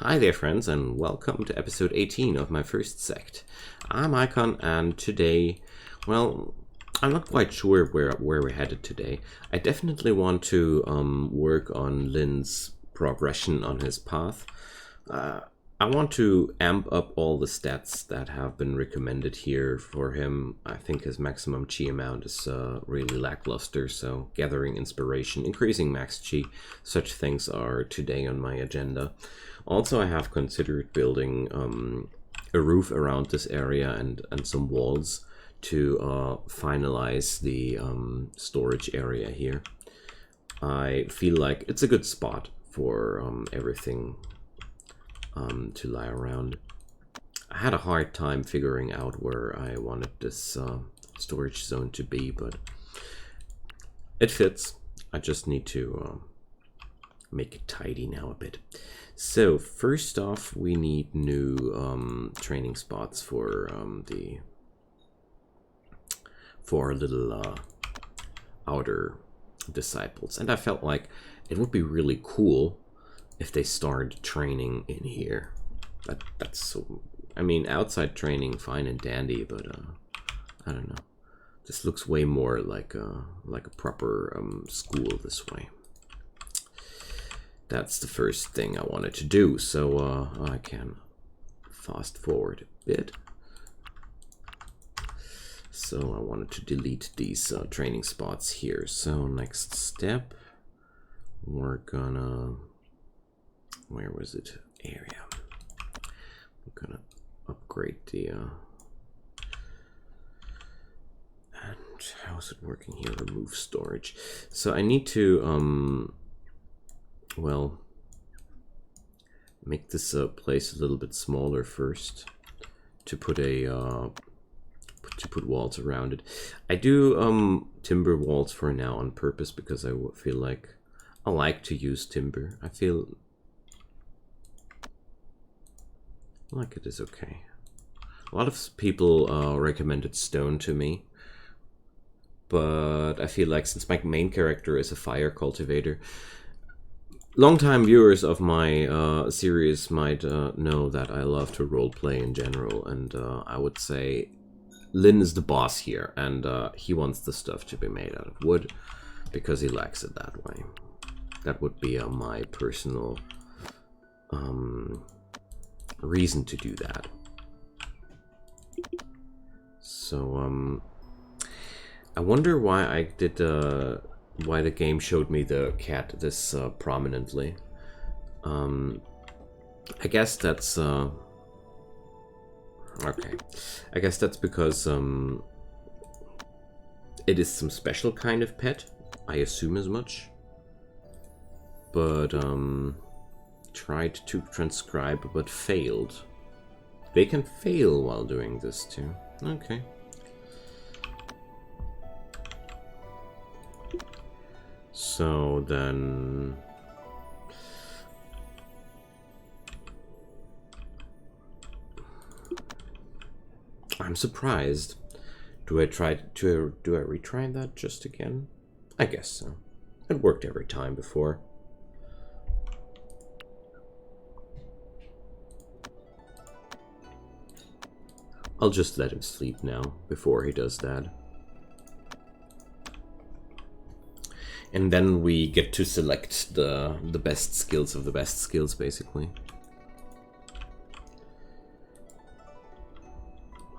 Hi there friends, and welcome to episode 18 of my first Sect. I'm Icon, and today, well, I'm not quite sure where we're headed today. I definitely want to work on Lin's progression on his path. I want to amp up all the stats that have been recommended here for him. I think his maximum chi amount is really lackluster, so gathering inspiration, increasing max chi, such things are today on my agenda. Also, I have considered building a roof around this area and some walls to finalize the storage area here. I feel like it's a good spot for everything to lie around. I had a hard time figuring out where I wanted this storage zone to be, but it fits. I just need to make it tidy now a bit. So first off, we need new training spots for our little outer disciples, and I felt like it would be really cool if they started training in here. That's so, I mean, outside training fine and dandy, but I don't know, this looks way more like a proper school this way. That's the first thing I wanted to do, so I can fast forward a bit. So I wanted to delete these training spots here. So next step, we're gonna, where was it? Area. I'm gonna upgrade the and how's it working here? Remove storage. So I need to well, make this place a little bit smaller first to put a put walls around it. I do timber walls for now on purpose because I feel like I like to use timber. I feel like it is okay. A lot of people recommended stone to me, but I feel like since my main character is a fire cultivator, longtime viewers of my series might know that I love to roleplay in general, and I would say Lin is the boss here, and he wants the stuff to be made out of wood because he likes it that way. That would be my personal reason to do that. So I wonder why I did why the game showed me the cat this prominently. I guess that's okay. I guess that's because it is some special kind of pet. I assume as much. But tried to transcribe but failed. They can fail while doing this too. Okay. So then I'm surprised. Do I retry that just again? I guess so. It worked every time before. I'll just let him sleep now before he does that. And then we get to select the best skills of the best skills, basically.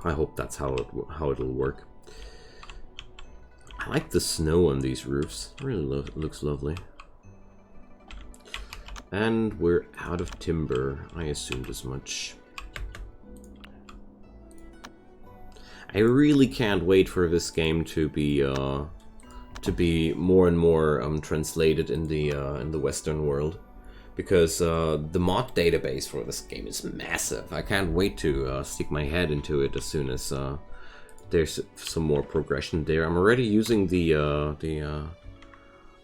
I hope that's how it'll work. I like the snow on these roofs. It really looks lovely. And we're out of timber. I assumed as much. I really can't wait for this game to be more and more translated in the Western world, because the mod database for this game is massive. I can't wait to stick my head into it as soon as there's some more progression there. I'm already using the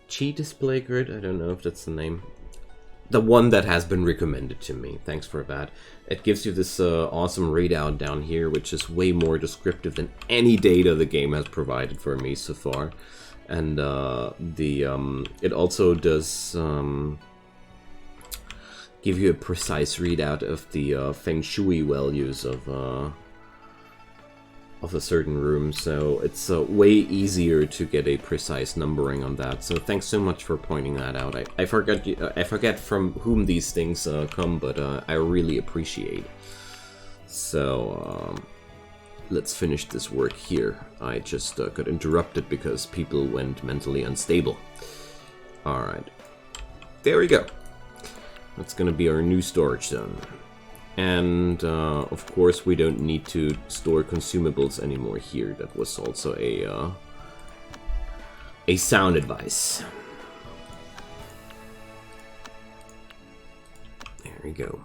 chi display grid. I don't know if that's the name. The one that has been recommended to me. Thanks for that. It gives you this awesome readout down here, which is way more descriptive than any data the game has provided for me so far. And it also does give you a precise readout of the feng shui values of a certain room, so it's way easier to get a precise numbering on that. So thanks so much for pointing that out. I forget from whom these things come, but I really appreciate. So let's finish this work here. I just got interrupted because people went mentally unstable. All right, there we go. That's gonna be our new storage zone. And of course we don't need to store consumables anymore here. That was also a sound advice. There we go.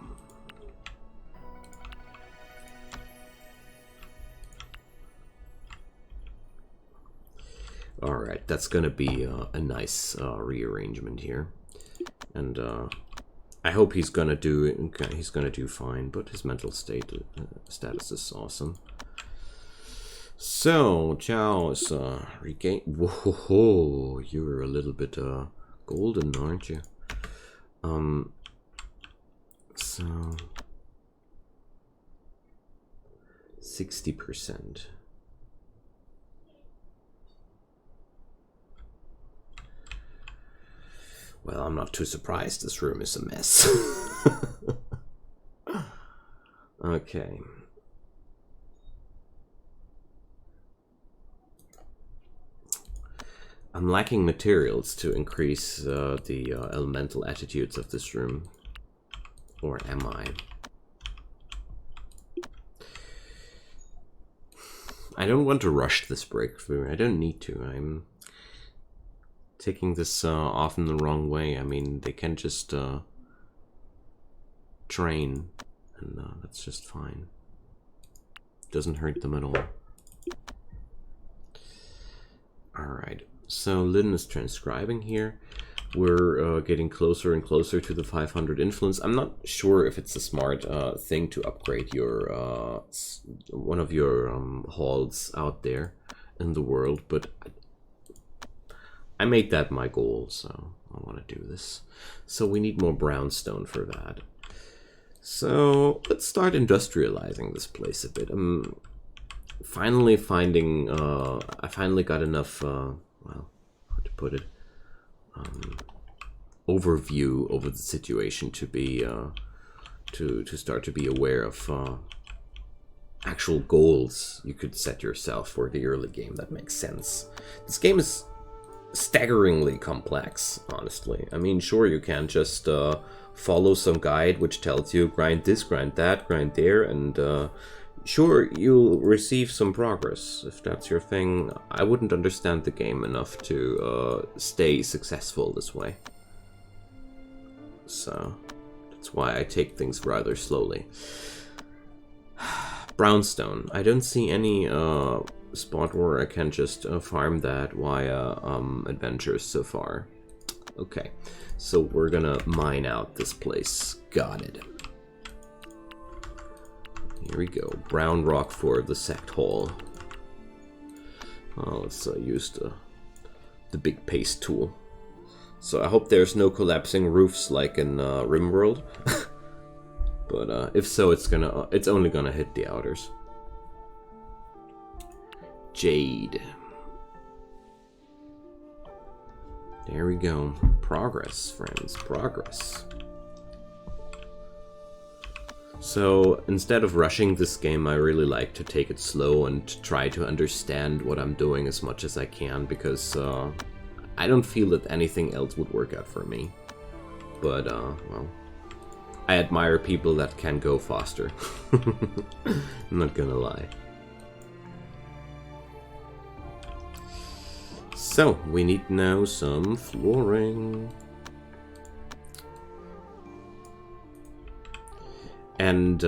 Alright, that's gonna be a nice rearrangement here. And I hope he's gonna do fine, but his mental status is awesome. So Chao is regain. Whoa, you're a little bit golden, aren't you? So 60%. Well, I'm not too surprised. This room is a mess. Okay. I'm lacking materials to increase the elemental attitudes of this room. Or am I? I don't want to rush this breakthrough. I don't need to. I'm taking this often the wrong way. I mean, they can just train, and that's just fine. Doesn't hurt them at all. Alright, so Lynn is transcribing here. We're getting closer and closer to the 500 influence. I'm not sure if it's a smart thing to upgrade your one of your halls out there in the world, but I made that my goal, so I want to do this. So we need more brownstone for that. So let's start industrializing this place a bit. I'm finally finding, I finally got enough, well, how to put it, overview over the situation to be, to start to be aware of actual goals you could set yourself for the early game. That makes sense. This game is staggeringly complex, honestly. I mean, sure, you can just follow some guide which tells you grind this, grind that, grind there, and sure, you'll receive some progress if that's your thing. I wouldn't understand the game enough to stay successful this way. So that's why I take things rather slowly. Brownstone. I don't see any spot where I can just farm that via adventures so far. Okay, so we're gonna mine out this place. Got it. Here we go. Brown rock for the Sect hall. Let's use the big paste tool. So I hope there's no collapsing roofs like in RimWorld. But if so, it's only gonna hit the outers. Jade. There we go. Progress, friends. Progress. So instead of rushing this game, I really like to take it slow and try to understand what I'm doing as much as I can, because I don't feel that anything else would work out for me. But, well, I admire people that can go faster. I'm not gonna lie. So, we need now some flooring. And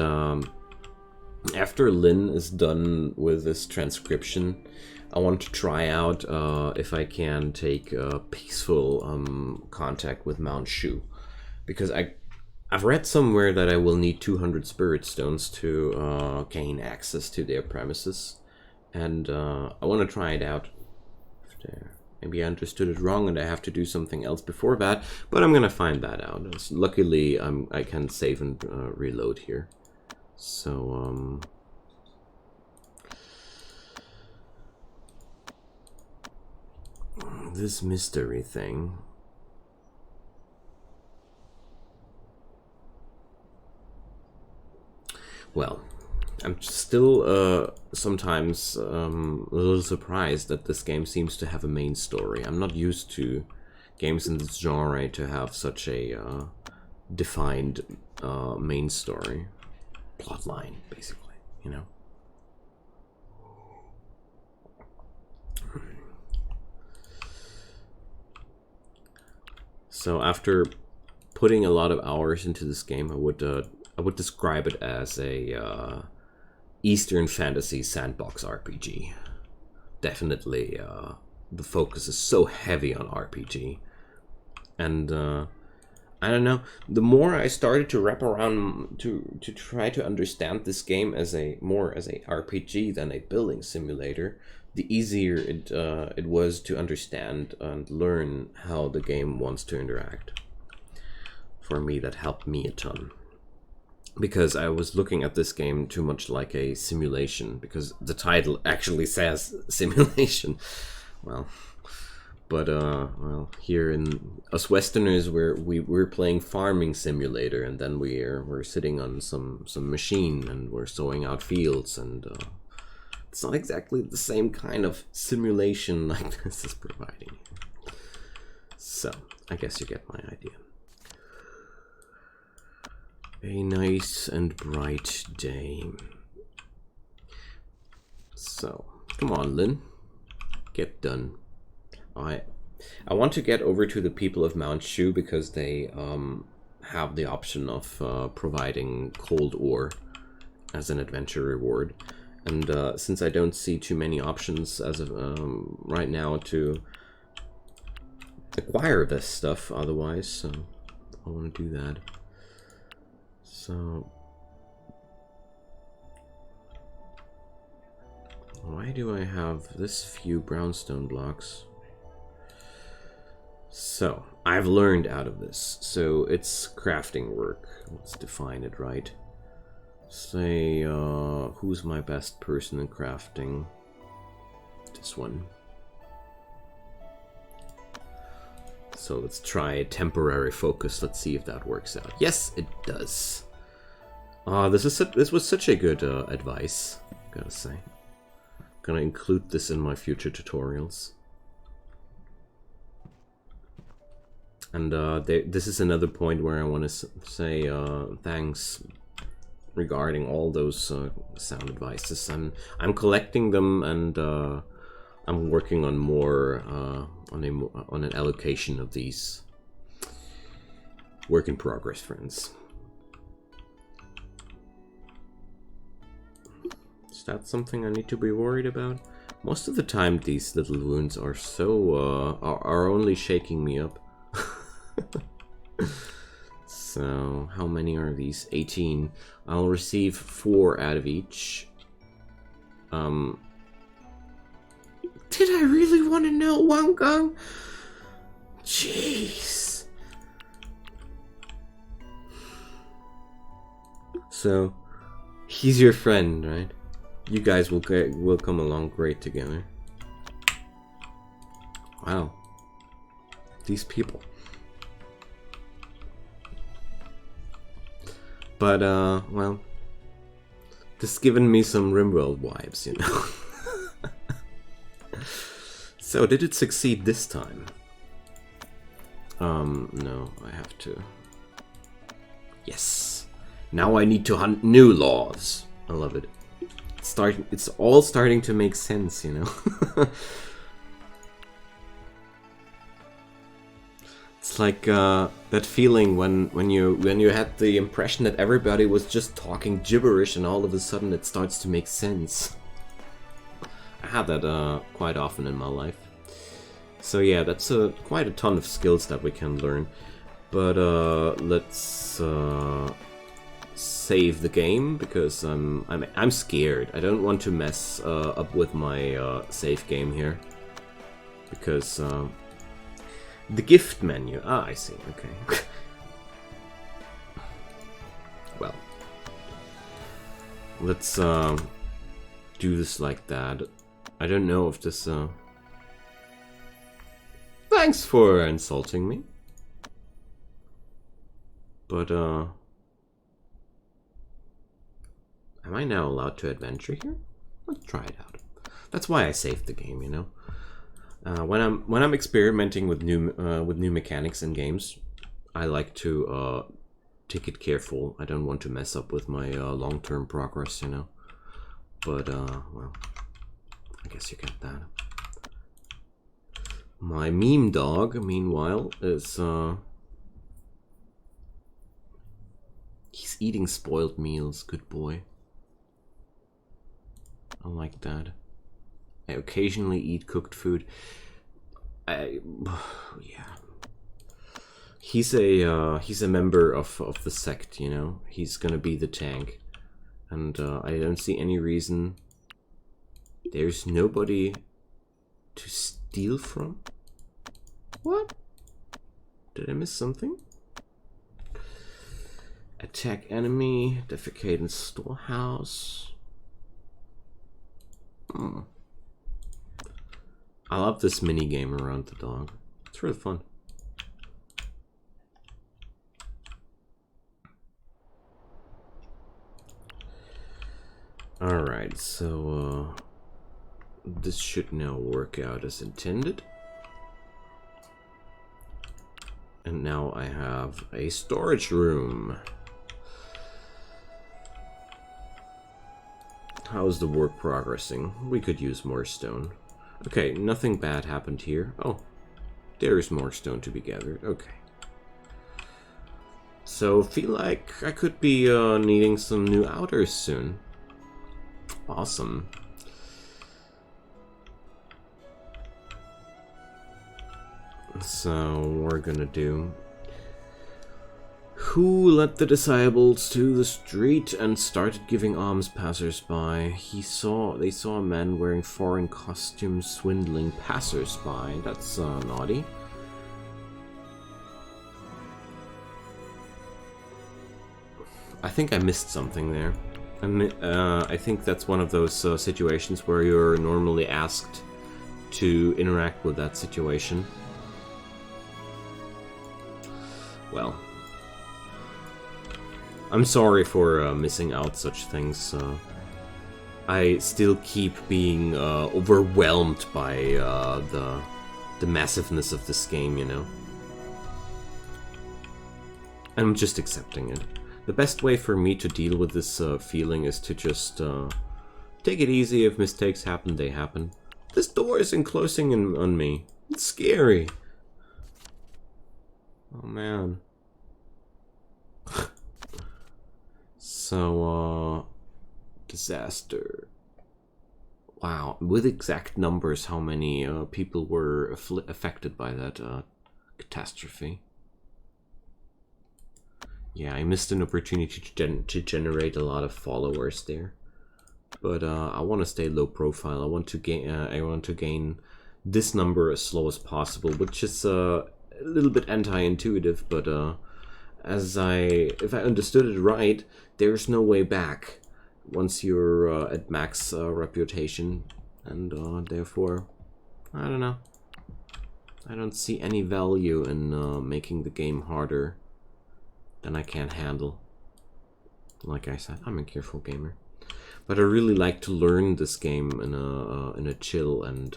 after Lynn is done with this transcription, I want to try out if I can take peaceful contact with Mount Shu. Because I've read somewhere that I will need 200 spirit stones to gain access to their premises. And I want to try it out. Maybe I understood it wrong and I have to do something else before that, but I'm gonna find that out. Luckily, I can save and reload here. So, this mystery thing. Well, I'm still sometimes a little surprised that this game seems to have a main story. I'm not used to games in this genre to have such a defined main story. Plotline, basically, you know? So after putting a lot of hours into this game, I would describe it as a Eastern Fantasy sandbox RPG. Definitely, the focus is so heavy on RPG, and I don't know. The more I started to wrap around to try to understand this game as a RPG than a building simulator, the easier it was to understand and learn how the game wants to interact. For me, that helped me a ton. Because I was looking at this game too much like a simulation, because the title actually says simulation. Well, but well, here in us Westerners, we're playing farming simulator, and then we're sitting on some machine and we're sowing out fields, and it's not exactly the same kind of simulation like this is providing. So I guess you get my idea. A nice and bright day. So, come on, Lynn. Get done. I want to get over to the people of Mount Shu because they have the option of providing cold ore as an adventure reward. And since I don't see too many options as of right now to acquire this stuff otherwise, so I want to do that. So, why do I have this few brownstone blocks? So, I've learned out of this. So, it's crafting work. Let's define it right. Say, who's my best person in crafting? This one. So, let's try temporary focus. Let's see if that works out. Yes, it does. This was such a good advice, gotta say. Gonna include this in my future tutorials. And this is another point where I want to say thanks regarding all those sound advices. I'm collecting them, and I'm working on more on an allocation of these. Work in progress, friends. Is that something I need to be worried about? Most of the time these little wounds are so are only shaking me up. So how many are these? 18. I'll receive 4 out of each. Did I really want to know, Wang Gang? Jeez. So he's your friend, right? You guys will come along great together. Wow. These people. But, well, this is giving me some RimWorld vibes, you know. So, did it succeed this time? No, I have to. Yes. Now I need to hunt new laws. I love it. It's all starting to make sense, you know. It's like that feeling when you had the impression that everybody was just talking gibberish, and all of a sudden it starts to make sense. I had that quite often in my life. So yeah, that's quite a ton of skills that we can learn. But let's save the game because I'm scared. I don't want to mess up with my save game here. because the gift menu. Ah, I see. Okay. Well, let's do this like that. I don't know if this. Thanks for insulting me. But am I now allowed to adventure here? Let's try it out. That's why I saved the game, you know. When I'm experimenting with new mechanics in games, I like to take it careful. I don't want to mess up with my long-term progress, you know. But well, I guess you get that. My meme dog, meanwhile, is he's eating spoiled meals. Good boy. I like that. I occasionally eat cooked food. Yeah. He's a member of the sect, you know. He's gonna be the tank, and I don't see any reason. There's nobody to steal from. What? Did I miss something? Attack enemy, defecate in storehouse. I love this mini game around the dog. It's really fun. Alright, so this should now work out as intended. And now I have a storage room. How's the work progressing? We could use more stone. Okay, nothing bad happened here. Oh, there is more stone to be gathered. Okay. So, feel like I could be needing some new outers soon. Awesome. So, we're gonna do... Who let the disciples to the street and started giving alms passers-by? They saw a man wearing foreign costumes swindling passers-by. That's naughty. I think I missed something there. I think that's one of those situations where you're normally asked to interact with that situation. Well, I'm sorry for missing out such things. I still keep being overwhelmed by the massiveness of this game, you know. I'm just accepting it. The best way for me to deal with this feeling is to just take it easy. If mistakes happen, they happen. This door is enclosing on me. It's scary. Oh man. So, disaster. Wow, with exact numbers, how many people were affected by that catastrophe? Yeah, I missed an opportunity to generate a lot of followers there, but I want to stay low profile. I want to gain this number as slow as possible, which is a little bit anti-intuitive, but if I understood it right, there's no way back once you're at max reputation, and therefore, I don't know. I don't see any value in making the game harder than I can handle. Like I said, I'm a careful gamer, but I really like to learn this game in a chill and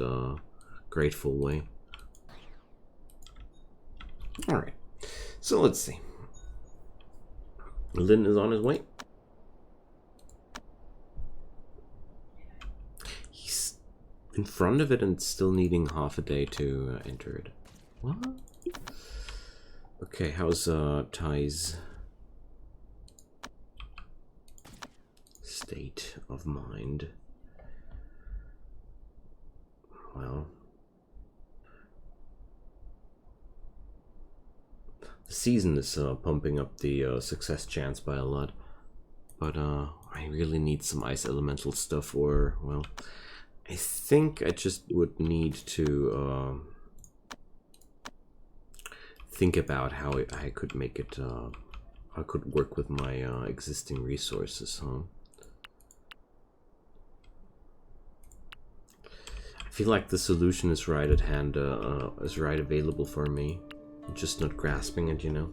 grateful way. All right, so let's see. Lynn is on his way. He's in front of it and still needing half a day to enter it. What? Okay, how's Ty's state of mind? Well, the season is pumping up the success chance by a lot, but I really need some ice elemental stuff, or, well, I think I just would need to think about how I could make it, I could work with my existing resources, huh? I feel like the solution is right at hand, is right available for me. I'm just not grasping it, you know?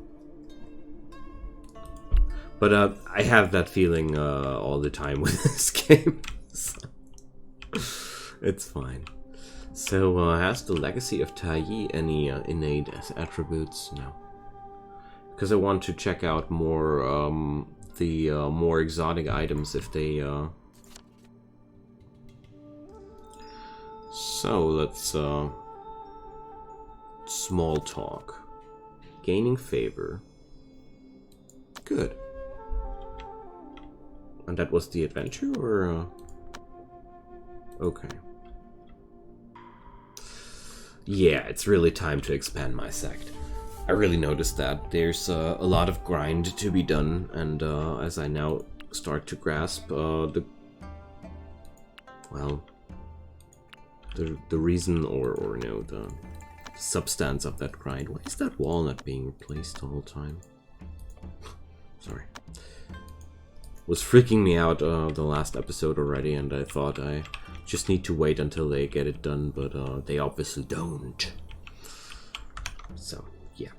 But I have that feeling all the time with this game. So it's fine. So, has the Legacy of Tai any innate attributes? No. Because I want to check out more, the more exotic items if they... So, let's... Small talk. Gaining favor. Good. And that was the adventure, or... Okay. Yeah, it's really time to expand my sect. I really noticed that there's a lot of grind to be done, and as I now start to grasp the reason or no, the substance of that grind. Why is that wall not being replaced the whole time? Sorry. Was freaking me out the last episode already, and I thought I just need to wait until they get it done, but they obviously don't. So, yeah.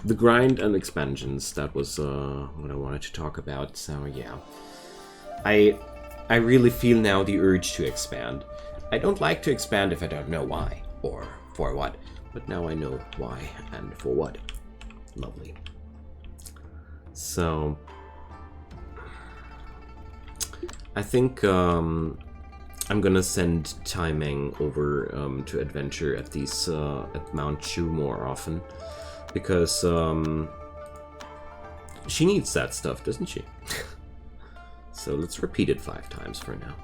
The grind and expansions, that was what I wanted to talk about, so yeah. I really feel now the urge to expand. I don't like to expand if I don't know why, or for what, but now I know why and for what. Lovely. So, I think I'm gonna send Tai Meng over to adventure at these at Mount Chu more often, because she needs that stuff, doesn't she? So let's repeat it 5 times for now.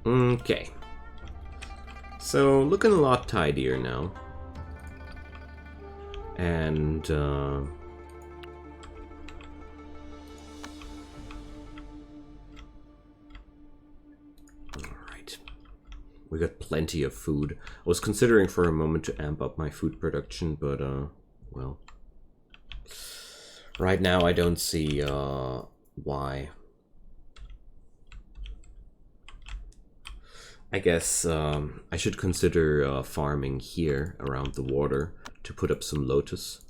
Okay. So looking a lot tidier now. And alright. We got plenty of food. I was considering for a moment to amp up my food production, but well. Right now I don't see why. I guess I should consider farming here around the water to put up some lotus.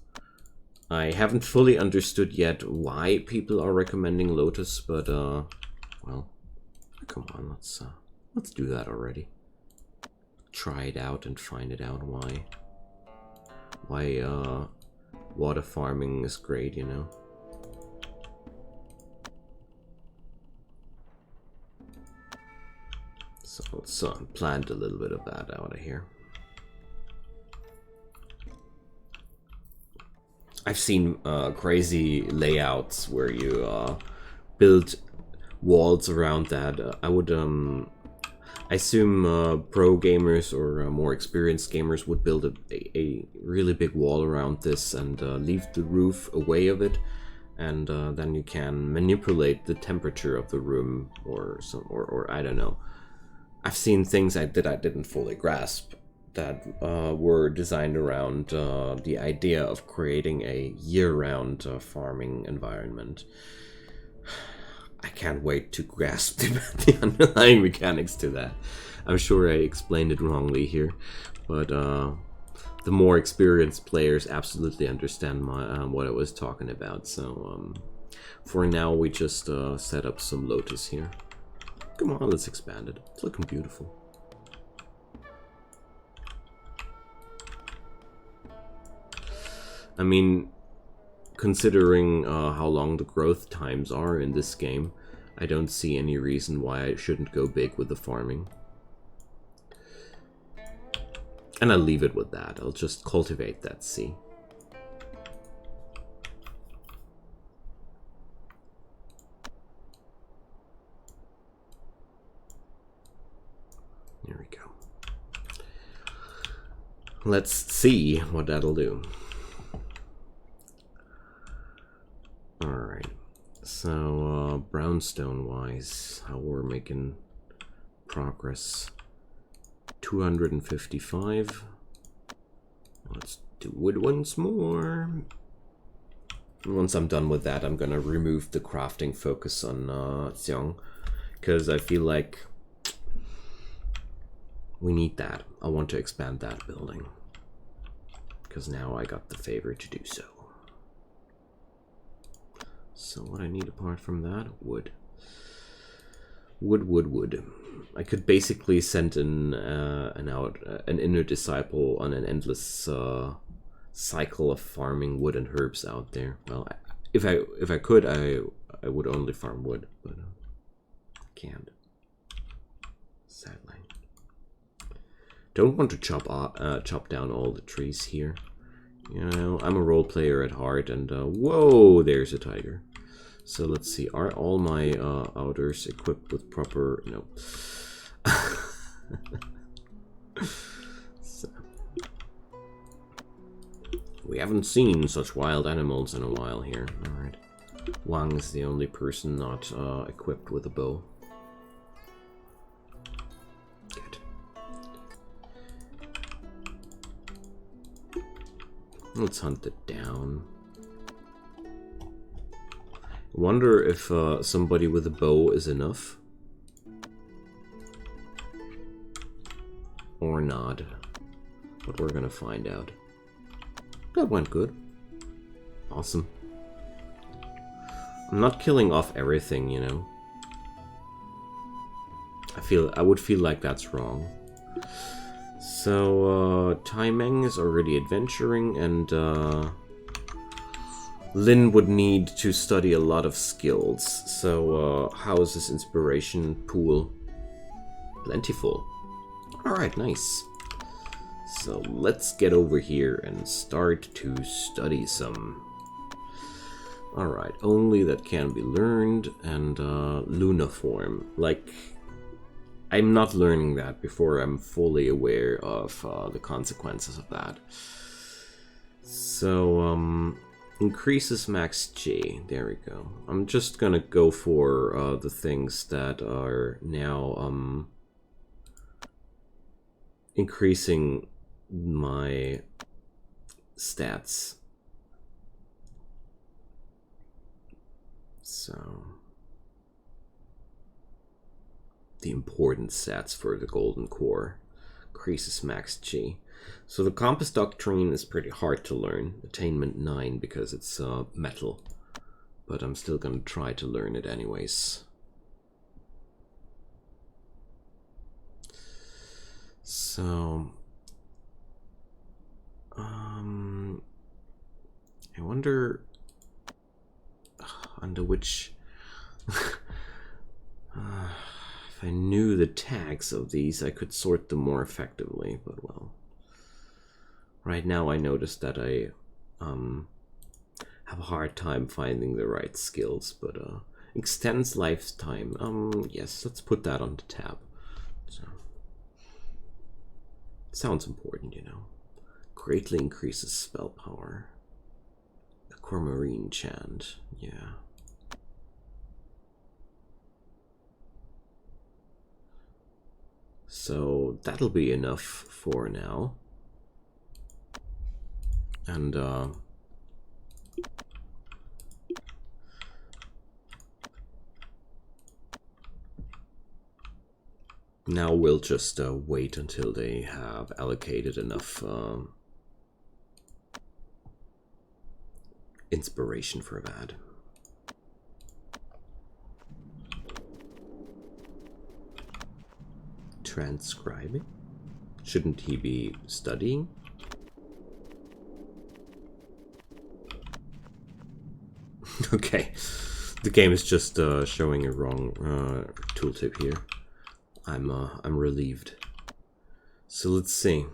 I haven't fully understood yet why people are recommending lotus, but well, come on, let's do that already. Try it out and find it out why water farming is great, you know. So let's plant a little bit of that out of here. I've seen crazy layouts where you build walls around that. I would I assume pro gamers or more experienced gamers would build a really big wall around this and leave the roof away of it, and then you can manipulate the temperature of the room or I don't know. I've seen things that I didn't fully grasp that were designed around the idea of creating a year-round farming environment. I can't wait to grasp the underlying mechanics to that. I'm sure I explained it wrongly here, but the more experienced players absolutely understand what I was talking about. So for now, we just set up some lotus here. Come on, let's expand it. It's looking beautiful. I mean, considering how long the growth times are in this game, I don't see any reason why I shouldn't go big with the farming. And I'll leave it with that. I'll just cultivate that sea. There we go. Let's see what that'll do. So, brownstone-wise, how we're making progress. 255. Let's do it once more. Once I'm done with that, I'm gonna remove the crafting focus on Xiang, because I feel like we need that. I want to expand that building, because now I got the favor to do so. So what I need apart from that, wood. Wood. I could basically send an inner disciple on an endless cycle of farming wood and herbs out there. Well, if I could, I would only farm wood, but I can't. Sadly, don't want to chop down all the trees here. You know, I'm a role player at heart, and whoa, there's a tiger. So let's see, are all my outers equipped with proper... No. So, we haven't seen such wild animals in a while here. Alright. Wang is the only person not equipped with a bow. Good. Let's hunt it down. Wonder if somebody with a bow is enough. Or not. But we're gonna find out. That went good. Awesome. I'm not killing off everything, you know. I would feel like that's wrong. So, Tai Meng is already adventuring, and Lin would need to study a lot of skills. So, how is this inspiration pool? Plentiful. Alright, nice. So, let's get over here and start to study some. Alright, only that can be learned, and Lunaform. Like, I'm not learning that before I'm fully aware of the consequences of that. So, increases max G. There we go. I'm just gonna go for the things that are now increasing my stats. So, the important stats for the golden core. Increases max G. So the compass doctrine is pretty hard to learn. Attainment 9 because it's metal. But I'm still gonna try to learn it anyways. So I wonder under which if I knew the tags of these, I could sort them more effectively, but well. Right now I noticed that I have a hard time finding the right skills, but extends lifetime. Yes, let's put that on the tab. So, sounds important, you know. Greatly increases spell power. Aquamarine chant, yeah. So that'll be enough for now. And now we'll just wait until they have allocated enough inspiration for that. Transcribing? Shouldn't he be studying? Okay, the game is just showing a wrong tooltip here. I'm relieved. So let's see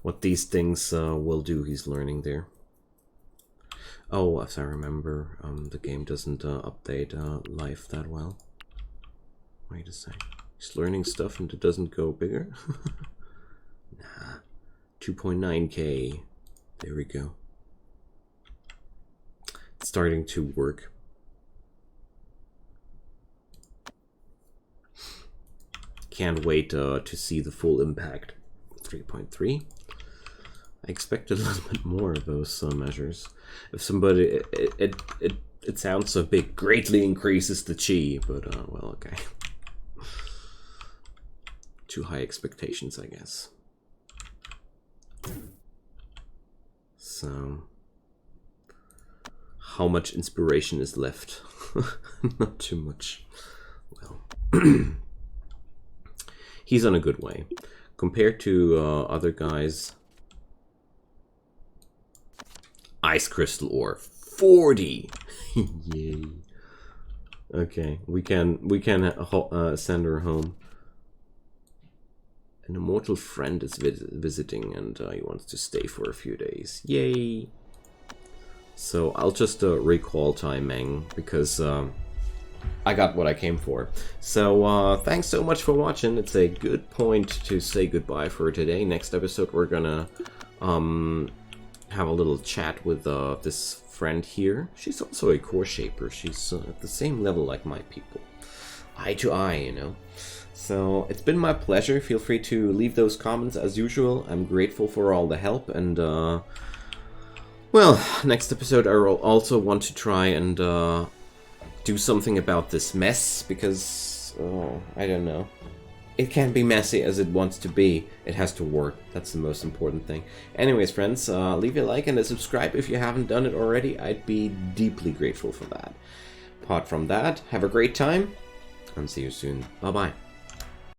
what these things will do. He's learning there. Oh, as I remember, the game doesn't update life that well. Wait a sec. He's learning stuff and it doesn't go bigger? Nah. 2.9K. There we go. It's starting to work. can't wait to see the full impact. 3.3. I expected a little bit more of those measures. If somebody, it sounds so big, greatly increases the chi, but well, okay. Too high expectations, I guess. So, how much inspiration is left? Not too much. Well, he's on a good way. Compared to other guys, ice crystal ore 40. Yay. Okay, we can send her home. An immortal friend is visiting, and he wants to stay for a few days. Yay! So I'll just recall Tai Meng, because I got what I came for. So thanks so much for watching. It's a good point to say goodbye for today. Next episode we're gonna have a little chat with this friend here. She's also a core shaper. She's at the same level like my people. Eye to eye, you know. So it's been my pleasure. Feel free to leave those comments as usual. I'm grateful for all the help, and well, next episode I will also want to try and do something about this mess, because I don't know. It can't be messy as it wants to be. It has to work. That's the most important thing. Anyways, friends, leave a like and a subscribe if you haven't done it already. I'd be deeply grateful for that. Apart from that, have a great time, and see you soon. Bye-bye.